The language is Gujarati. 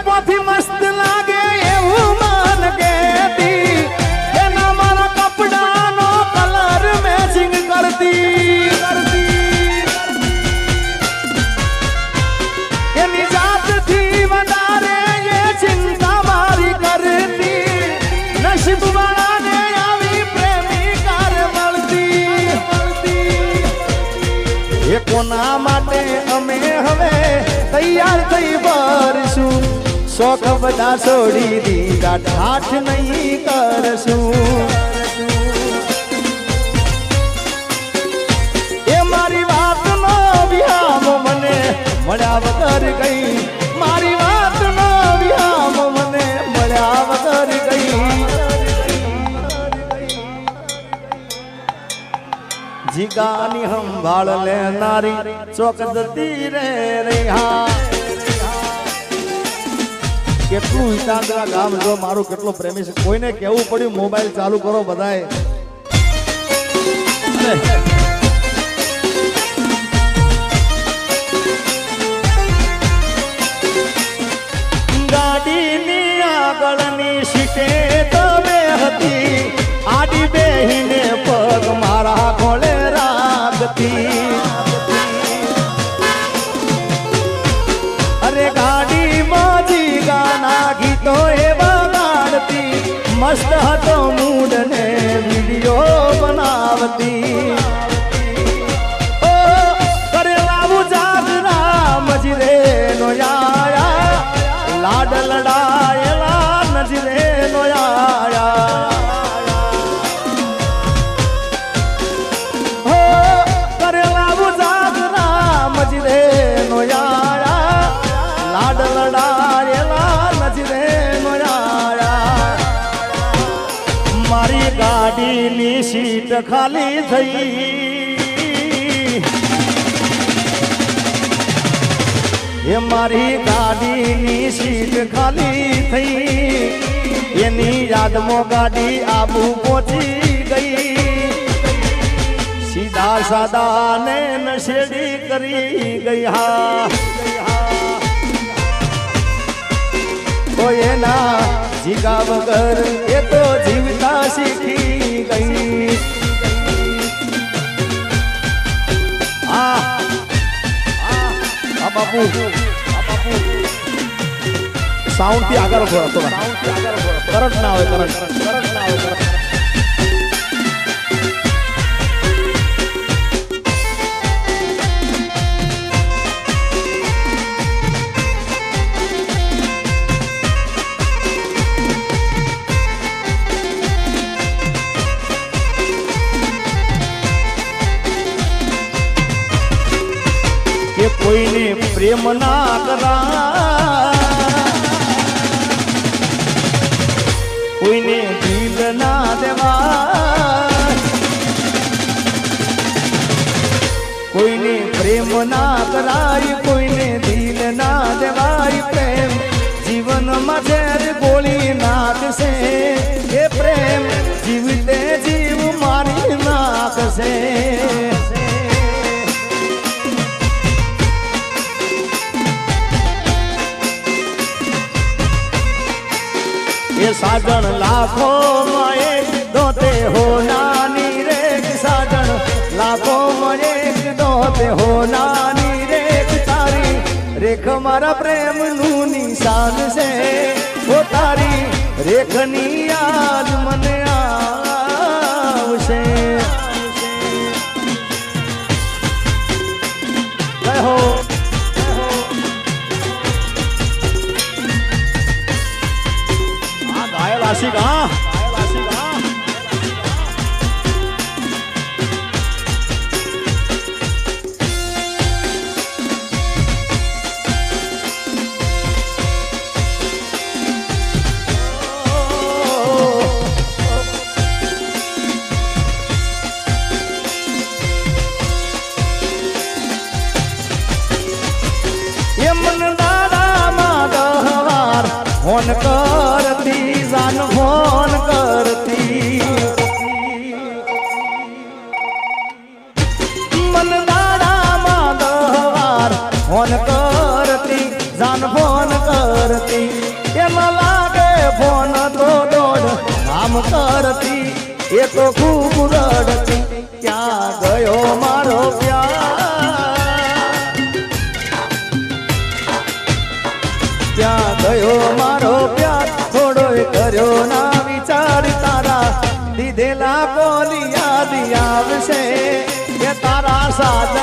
પોથી મસ્ત લાગે એવું મન કેતી એના મારા કપડાનો કલર મેચિંગ કરતી એની જાતથી વધારે એ ચિંતા મારી કરતી નસીબ વાળાને આવી પ્રેમિકાર મળતી એ કોના માટે અમે હવે તૈયાર થઈ ભરશું શોખ બધા છોડી દીધા ઠાઠ નહીં કરશું એ મારી વાતનો વિહામ મને મળ્યા વગર ગઈ મારી વાતનો વિહામ મને મળ્યા વગર ગઈ જીગાની સંભાળ લેનારી ચોક જતી રે રહ્યા કેટલું હિતાંતરા ગામ જો મારું કેટલો પ્રેમી છે કોઈને કેવું પડ્યું મોબાઈલ ચાલુ કરો બધાએ ગાડીની આગળની સીટે તમે હતી આડી બેહીને પગ મારા ખોળે રાખતી અરે ગાડીમાં જીગાના ગીતો એવા ગાડતી મસ્ત હતો મૂડ ને વિડીયો બનાવતી ઓ કરેલાવું જાગરા મજરે નો આયા લાડ લડાયેલા નજરે નો આયા હો કરેલાવું જાગરા મજરે નો આયા લાડ લડાયેલા નજરે નો આયા મારી ગાડીની સીટ ખાલી થઈ એ મારી ગાડીની સીટ ખાલી થઈ એની યાદમાં ગાડી આબુ પહોંચી ગઈ સીધા સાદા ને નશેડી કરી ગઈ હા તો એના જીગા વગર એ તો જીવતા શીખી ગઈ બાપુ સાઉન્ડ થી આગળ કરંટ ના હોય કરંટ ના હોય કે કોઈને પ્રેમ ના કરા કોઈને દિલ ના દેવા કોઈને પ્રેમ ના કરાય કોઈને દિલ ના દેવાય પ્રેમ જીવનમાં ઝેર ગોળી નાખશે એ પ્રેમ જીવતે જીવ મારી નાખશે ये साजन लाखों में एक दोते हो नानी रे साजन लाखों में एक दोते हो नानी रे तारी रेख मारा प्रेम नू निशान से वो तारी रेखनी याद मन आवशे हो आशिक फोन करती जान फोन करती मन दाड़ा माधवार फोन करती जान फोन કરતી એમાં લાગે ફોન તો દોડ આમ કરતી એ તો ખૂબ રડતી ક્યાં ગયો મારો પ્યાર ક્યાં ગયો મારો પ્યાર થોડો કર્યો ના વિચાર તારા દીધેલા બોલી યાદ આવશે કે તારા સાથ